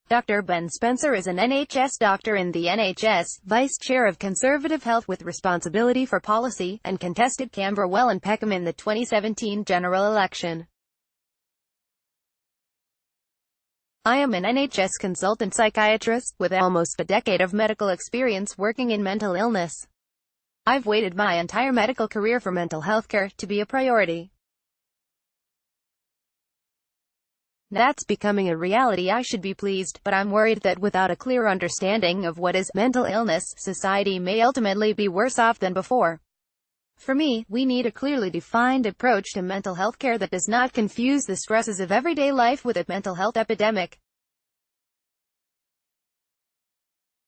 Dr. Ben Spencer is an NHS doctor in the NHS, Vice Chair of Conservative Health with responsibility for policy, and contested Camberwell and Peckham in the 2017 general election. I am an NHS consultant psychiatrist, with almost a decade of medical experience working in mental illness. I've waited my entire medical career for mental health care to be a priority. That's becoming a reality. I should be pleased, but I'm worried that without a clear understanding of what is mental illness, society may ultimately be worse off than before. For me, we need a clearly defined approach to mental health care that does not confuse the stresses of everyday life with a mental health epidemic.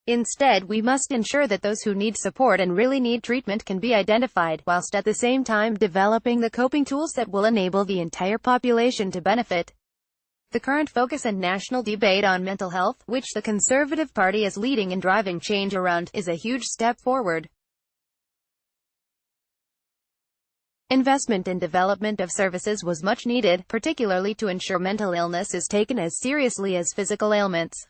Instead, we must ensure that those who need support and really need treatment can be identified, whilst at the same time developing the coping tools that will enable the entire population to benefit. The current focus and national debate on mental health, which the Conservative Party is leading and driving change around, is a huge step forward. Investment in development of services was much needed, particularly to ensure mental illness is taken as seriously as physical ailments.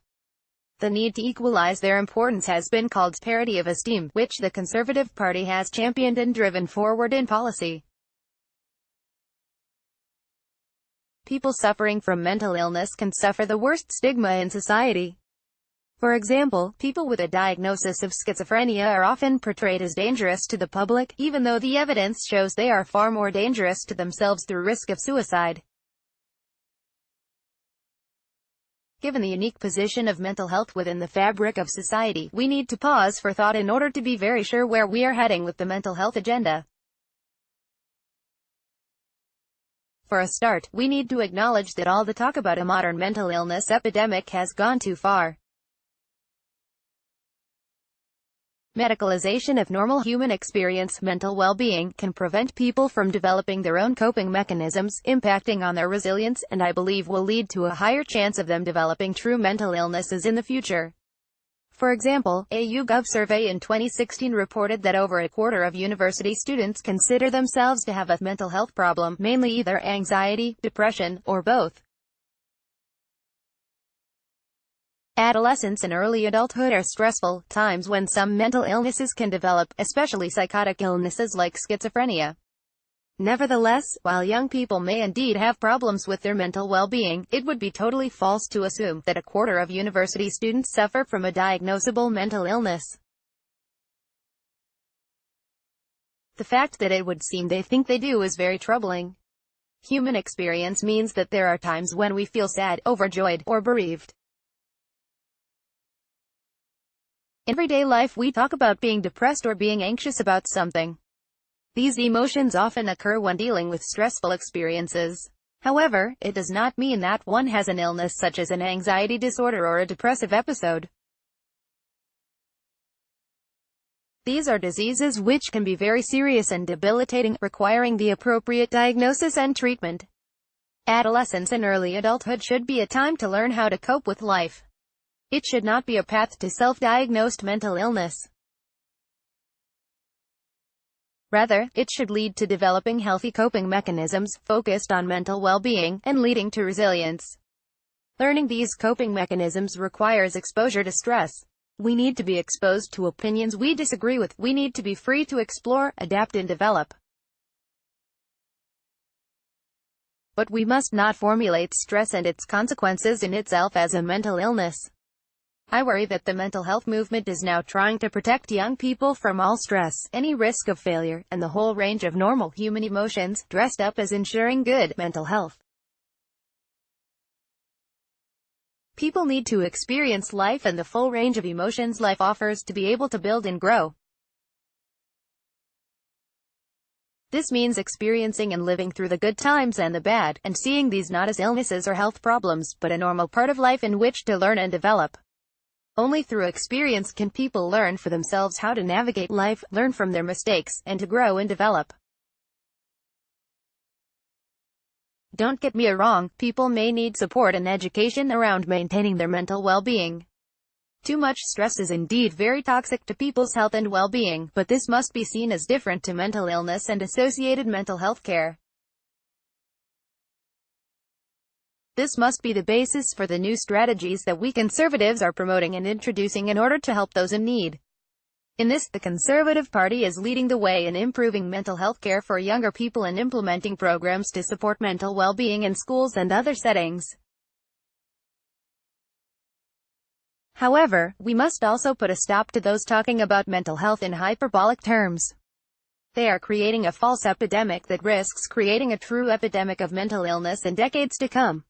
The need to equalize their importance has been called parity of esteem, which the Conservative Party has championed and driven forward in policy. People suffering from mental illness can suffer the worst stigma in society. For example, people with a diagnosis of schizophrenia are often portrayed as dangerous to the public, even though the evidence shows they are far more dangerous to themselves through risk of suicide. Given the unique position of mental health within the fabric of society, we need to pause for thought in order to be very sure where we are heading with the mental health agenda. For a start, we need to acknowledge that all the talk about a modern mental illness epidemic has gone too far. Medicalization of normal human experience, mental well-being, can prevent people from developing their own coping mechanisms, impacting on their resilience, and I believe will lead to a higher chance of them developing true mental illnesses in the future. For example, a YouGov survey in 2016 reported that over a quarter of university students consider themselves to have a mental health problem, mainly either anxiety, depression, or both. Adolescence and early adulthood are stressful times when some mental illnesses can develop, especially psychotic illnesses like schizophrenia. Nevertheless, while young people may indeed have problems with their mental well-being, it would be totally false to assume that a quarter of university students suffer from a diagnosable mental illness. The fact that it would seem they think they do is very troubling. Human experience means that there are times when we feel sad, overjoyed, or bereaved. In everyday life we talk about being depressed or being anxious about something. These emotions often occur when dealing with stressful experiences. However, it does not mean that one has an illness such as an anxiety disorder or a depressive episode. These are diseases which can be very serious and debilitating, requiring the appropriate diagnosis and treatment. Adolescence and early adulthood should be a time to learn how to cope with life. It should not be a path to self-diagnosed mental illness. Rather, it should lead to developing healthy coping mechanisms, focused on mental well-being, and leading to resilience. Learning these coping mechanisms requires exposure to stress. We need to be exposed to opinions we disagree with. We need to be free to explore, adapt and develop. But we must not formulate stress and its consequences in itself as a mental illness. I worry that the mental health movement is now trying to protect young people from all stress, any risk of failure, and the whole range of normal human emotions, dressed up as ensuring good mental health. People need to experience life and the full range of emotions life offers to be able to build and grow. This means experiencing and living through the good times and the bad, and seeing these not as illnesses or health problems, but a normal part of life in which to learn and develop. Only through experience can people learn for themselves how to navigate life, learn from their mistakes, and to grow and develop. Don't get me wrong, people may need support and education around maintaining their mental well-being. Too much stress is indeed very toxic to people's health and well-being, but this must be seen as different to mental illness and associated mental health care. This must be the basis for the new strategies that we Conservatives are promoting and introducing in order to help those in need. In this, the Conservative Party is leading the way in improving mental health care for younger people and implementing programs to support mental well-being in schools and other settings. However, we must also put a stop to those talking about mental health in hyperbolic terms. They are creating a false epidemic that risks creating a true epidemic of mental illness in decades to come.